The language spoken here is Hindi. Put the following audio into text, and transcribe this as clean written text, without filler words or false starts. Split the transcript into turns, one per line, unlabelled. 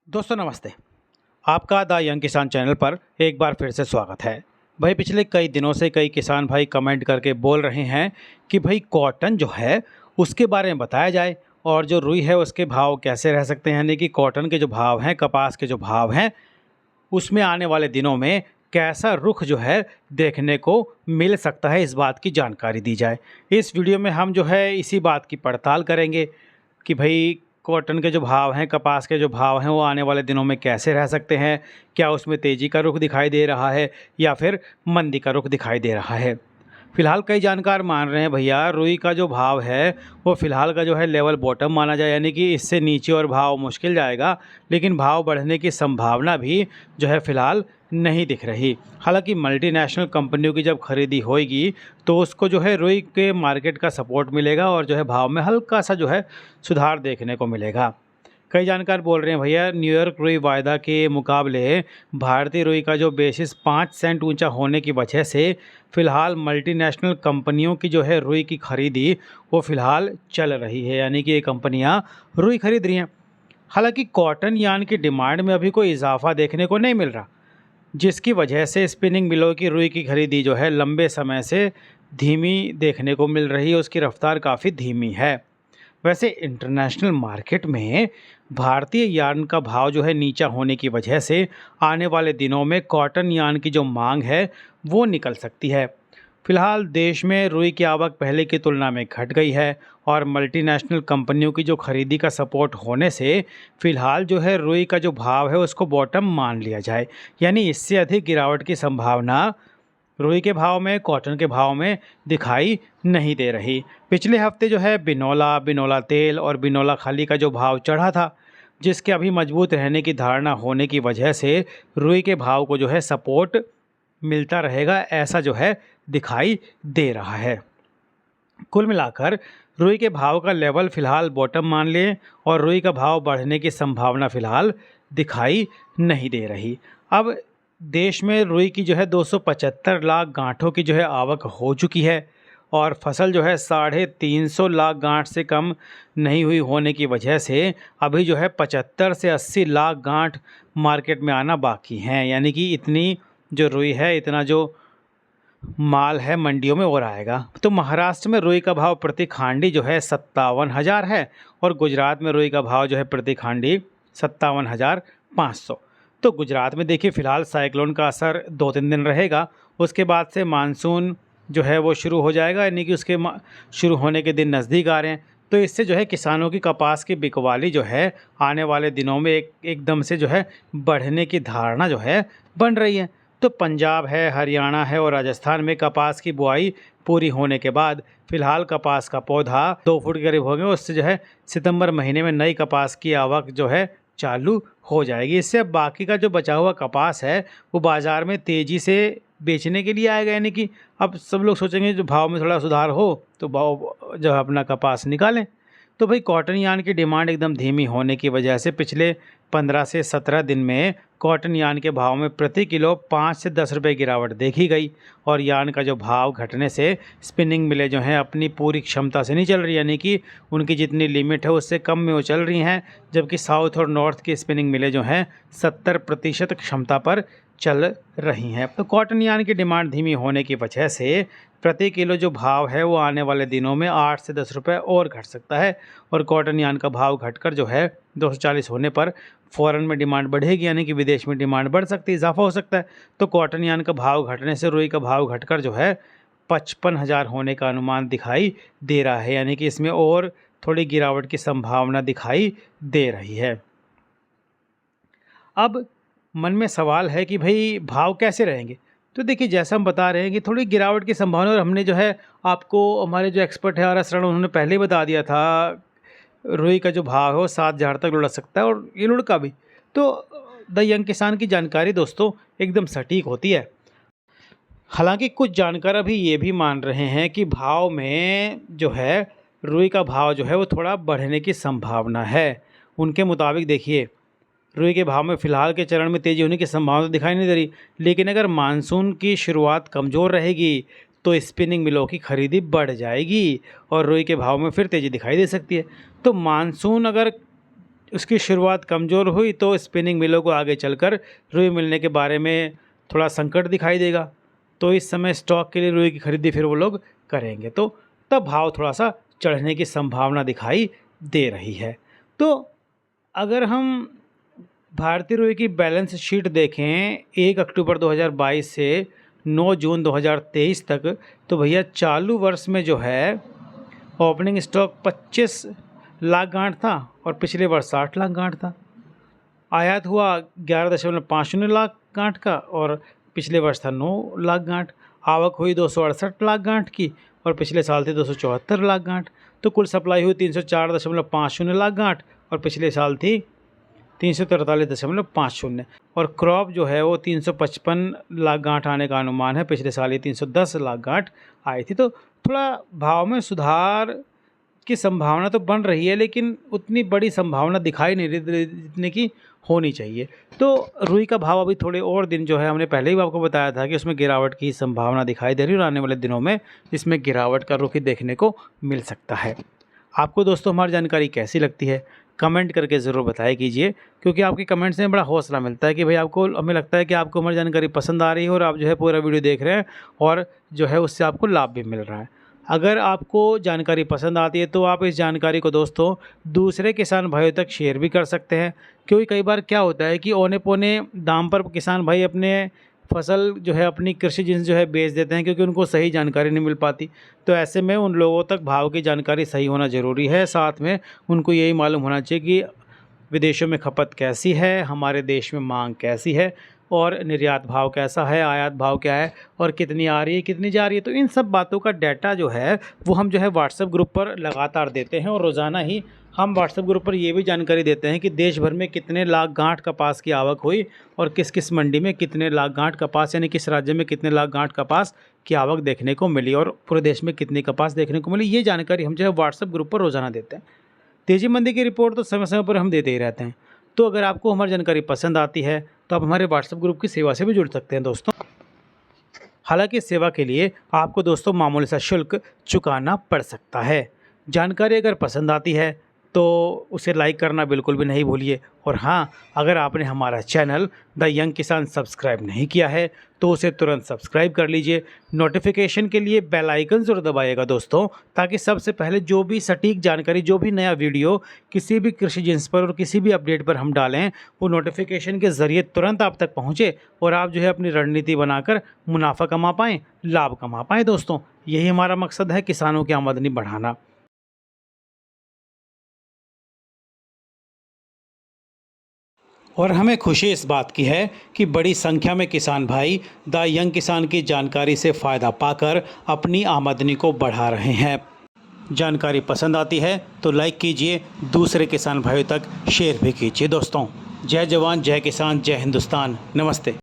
दोस्तों नमस्ते। आपका द यंग किसान चैनल पर एक बार फिर से स्वागत है। भाई पिछले कई दिनों से कई किसान भाई कमेंट करके बोल रहे हैं कि भाई कॉटन जो है उसके बारे में बताया जाए और जो रुई है उसके भाव कैसे रह सकते हैं, यानी कि कॉटन के जो भाव हैं, कपास के जो भाव हैं, उसमें आने वाले दिनों में कैसा रुख जो है देखने को मिल सकता है, इस बात की जानकारी दी जाए। इस वीडियो में हम जो है इसी बात की पड़ताल करेंगे कि भाई कॉटन के जो भाव हैं, कपास के जो भाव हैं, वो आने वाले दिनों में कैसे रह सकते हैं। क्या उसमें तेज़ी का रुख दिखाई दे रहा है या फिर मंदी का रुख दिखाई दे रहा है। फिलहाल कई जानकार मान रहे हैं भैया रुई का जो भाव है वो फ़िलहाल का जो है लेवल बॉटम माना जाए, यानी कि इससे नीचे और भाव मुश्किल जाएगा, लेकिन भाव बढ़ने की संभावना भी जो है फ़िलहाल नहीं दिख रही। हालांकि मल्टीनेशनल कंपनियों की जब खरीदी होगी तो उसको जो है रुई के मार्केट का सपोर्ट मिलेगा और जो है भाव में हल्का सा जो है सुधार देखने को मिलेगा। कई जानकार बोल रहे हैं भैया न्यूयॉर्क रुई वायदा के मुकाबले भारतीय रुई का जो बेसिस 5 सेंट ऊंचा होने की वजह से फ़िलहाल मल्टीनेशनल कंपनियों की जो है रुई की खरीदी वो फ़िलहाल चल रही है, यानी कि ये कंपनियां रुई खरीद रही हैं। हालांकि कॉटन यार्न की डिमांड में अभी कोई इजाफा देखने को नहीं मिल रहा, जिसकी वजह से स्पिनिंग मिलों की रुई की खरीदी जो है लंबे समय से धीमी देखने को मिल रही है, उसकी रफ्तार काफ़ी धीमी है। वैसे इंटरनेशनल मार्केट में भारतीय यार्न का भाव जो है नीचा होने की वजह से आने वाले दिनों में कॉटन यार्न की जो मांग है वो निकल सकती है। फिलहाल देश में रुई की आवक पहले की तुलना में घट गई है और मल्टीनेशनल कंपनियों की जो खरीदी का सपोर्ट होने से फिलहाल जो है रुई का जो भाव है उसको बॉटम मान लिया जाए, यानी इससे अधिक गिरावट की संभावना रुई के भाव में, कॉटन के भाव में दिखाई नहीं दे रही। पिछले हफ्ते जो है बिनोला तेल और बिनोला खाली का जो भाव चढ़ा था, जिसके अभी मजबूत रहने की धारणा होने की वजह से रुई के भाव को जो है सपोर्ट मिलता रहेगा, ऐसा जो है दिखाई दे रहा है। कुल मिलाकर रुई के भाव का लेवल फ़िलहाल बॉटम मान लें और रुई का भाव बढ़ने की संभावना फ़िलहाल दिखाई नहीं दे रही। अब देश में रुई की जो है 275 लाख गांठों की जो है आवक हो चुकी है और फसल जो है 350 लाख गांठ से कम नहीं हुई होने की वजह से अभी जो है 75 से 80 लाख गांठ मार्केट में आना बाकी हैं, यानी कि इतनी जो रुई है, इतना जो माल है मंडियों में और आएगा। तो महाराष्ट्र में रुई का भाव प्रति खांडी जो है 57,000 है और गुजरात में रुई का भाव जो है प्रति खांडी 57,500। तो गुजरात में देखिए फ़िलहाल साइक्लोन का असर 2-3 दिन रहेगा, उसके बाद से मानसून जो है वो शुरू हो जाएगा, यानी कि उसके शुरू होने के दिन नज़दीक आ रहे हैं। तो इससे जो है किसानों की कपास की बिकवाली जो है आने वाले दिनों में एकदम से जो है बढ़ने की धारणा जो है बन रही है। तो पंजाब है, हरियाणा है और राजस्थान में कपास की बुआई पूरी होने के बाद फ़िलहाल कपास का पौधा 2 फुट के करीब हो गया, उससे जो है सितंबर महीने में नई कपास की आवक जो है चालू हो जाएगी। इससे अब बाकी का जो बचा हुआ कपास है वो बाज़ार में तेज़ी से बेचने के लिए आएगा, यानी कि अब सब लोग सोचेंगे जो भाव में थोड़ा सुधार हो तो भाव जो है अपना कपास निकालें। तो भाई कॉटन यार्न की डिमांड एकदम धीमी होने की वजह से पिछले 15 से 17 दिन में कॉटन यार्न के भाव में प्रति किलो 5 से 10 रुपये गिरावट देखी गई और यार्न का जो भाव घटने से स्पिनिंग मिलें जो हैं अपनी पूरी क्षमता से नहीं चल रही, यानी कि उनकी जितनी लिमिट है उससे कम में वो चल रही हैं, जबकि साउथ और नॉर्थ की स्पिनिंग मिलें जो हैं 70% क्षमता पर चल रही हैं। तो कॉटन यार्न की डिमांड धीमी होने की वजह से प्रति किलो जो भाव है वो आने वाले दिनों में 8 से 10 रुपये और घट सकता है और कॉटन यार्न का भाव घटकर जो है 240 होने पर फ़ॉरेन में डिमांड बढ़ेगी, यानी कि विदेश में डिमांड बढ़ सकती है, इजाफा हो सकता है। तो कॉटन यार्न का भाव घटने से रुई का भाव घटकर जो है 55,000 होने का अनुमान दिखाई दे रहा है, यानी कि इसमें और थोड़ी गिरावट की संभावना दिखाई दे रही है। अब मन में सवाल है कि भाई भाव कैसे रहेंगे। तो देखिए जैसा हम बता रहे हैं कि थोड़ी गिरावट की संभावना, और हमने जो है आपको हमारे जो एक्सपर्ट है RS रण उन्होंने पहले ही बता दिया था रुई का जो भाव है वो 7,000 तक लुढ़क सकता है और ये लुढ़का भी। तो द यंग किसान की जानकारी दोस्तों एकदम सटीक होती है। हालांकि कुछ जानकार अभी ये भी मान रहे हैं कि भाव में जो है रुई का भाव जो है वो थोड़ा बढ़ने की संभावना है। उनके मुताबिक देखिए रुई के भाव में फ़िलहाल के चरण में तेज़ी होने की संभावना दिखाई नहीं दे रही, लेकिन अगर मानसून की शुरुआत कमज़ोर रहेगी तो स्पिनिंग मिलों की खरीदी बढ़ जाएगी और रुई के भाव में फिर तेज़ी दिखाई दे सकती है। तो मानसून अगर उसकी शुरुआत कमज़ोर हुई तो स्पिनिंग मिलों को आगे चलकर रुई मिलने के बारे में थोड़ा संकट दिखाई देगा, तो इस समय स्टॉक के लिए रुई की खरीदी फिर वो लोग करेंगे, तो तब भाव थोड़ा सा चढ़ने की संभावना दिखाई दे रही है। तो अगर हम भारतीय रुई की बैलेंस शीट देखें 1 अक्टूबर 2022 से 9 जून 2023 तक, तो भैया चालू वर्ष में जो है ओपनिंग स्टॉक 25 लाख गांठ था और पिछले वर्ष 60 लाख गांठ था। आयात हुआ 11.50 लाख गांठ का और पिछले वर्ष था 9 लाख गांठ। आवक हुई 268 लाख गांठ की और पिछले साल थी 274 लाख गांठ। तो कुल सप्लाई हुई 304.50 लाख गांठ और पिछले साल थी 343.50। और क्रॉप जो है वो 355 लाख गांठ आने का अनुमान है, पिछले साल ये 310 लाख गांठ आई थी। तो थोड़ा भाव में सुधार की संभावना तो बन रही है, लेकिन उतनी बड़ी संभावना दिखाई नहीं रही जितने की होनी चाहिए। तो रुई का भाव अभी थोड़े और दिन जो है, हमने पहले ही आपको बताया था कि उसमें गिरावट की संभावना दिखाई दे रही है और आने वाले दिनों में इसमें गिरावट का रुख ही देखने को मिल सकता है। आपको दोस्तों हमारी जानकारी कैसी लगती है कमेंट करके ज़रूर बताया कीजिए, क्योंकि आपके कमेंट से बड़ा हौसला मिलता है कि भाई आपको, हमें लगता है कि आपको हमारी जानकारी पसंद आ रही है और आप जो है पूरा वीडियो देख रहे हैं और जो है उससे आपको लाभ भी मिल रहा है। अगर आपको जानकारी पसंद आती है तो आप इस जानकारी को दोस्तों दूसरे किसान भाइयों तक शेयर भी कर सकते हैं, क्योंकि कई बार क्या होता है कि औने पौने दाम पर किसान भाई अपने फसल जो है, अपनी कृषि जिन्स जो है बेच देते हैं, क्योंकि उनको सही जानकारी नहीं मिल पाती। तो ऐसे में उन लोगों तक भाव की जानकारी सही होना ज़रूरी है। साथ में उनको यही मालूम होना चाहिए कि विदेशों में खपत कैसी है, हमारे देश में मांग कैसी है और निर्यात भाव कैसा है, आयात भाव क्या है और कितनी आ रही है कितनी जा रही है। तो इन सब बातों का डाटा जो है वो हम जो है व्हाट्सएप ग्रुप पर लगातार देते हैं और रोज़ाना ही हम व्हाट्सएप ग्रुप पर ये भी जानकारी देते हैं कि देश भर में कितने लाख गांठ कपास की आवक हुई और किस किस मंडी में कितने लाख गांठ कपास, यानी किस राज्य में कितने लाख गांठ कपास की आवक देखने को मिली और पूरे देश में कितनी कपास देखने को मिली। ये जानकारी हम जो है व्हाट्सएप ग्रुप पर रोज़ाना देते हैं। तेज़ी मंदी की रिपोर्ट तो समय समय पर हम देते ही रहते हैं। तो अगर आपको हमारी जानकारी पसंद आती है तो आप हमारे व्हाट्सएप ग्रुप की सेवा से भी जुड़ सकते हैं दोस्तों। हालांकि इस सेवा के लिए आपको दोस्तों मामूली सा शुल्क चुकाना पड़ सकता है। जानकारी अगर पसंद आती है तो उसे लाइक करना बिल्कुल भी नहीं भूलिए। और हाँ, अगर आपने हमारा चैनल द यंग किसान सब्सक्राइब नहीं किया है तो उसे तुरंत सब्सक्राइब कर लीजिए। नोटिफिकेशन के लिए बेल आइकन ज़रूर दबाइएगा दोस्तों, ताकि सबसे पहले जो भी सटीक जानकारी, जो भी नया वीडियो किसी भी कृषि जिन्स पर और किसी भी अपडेट पर हम डालें वो नोटिफिकेशन के ज़रिए तुरंत आप तक पहुँचे और आप जो है अपनी रणनीति बनाकर मुनाफा कमा पाएँ, लाभ कमा पाएँ। दोस्तों यही हमारा मकसद है, किसानों की आमदनी बढ़ाना। और हमें खुशी इस बात की है कि बड़ी संख्या में किसान भाई द यंग किसान की जानकारी से फ़ायदा पाकर अपनी आमदनी को बढ़ा रहे हैं। जानकारी पसंद आती है तो लाइक कीजिए, दूसरे किसान भाइयों तक शेयर भी कीजिए। दोस्तों जय जवान, जय किसान, जय हिंदुस्तान, नमस्ते।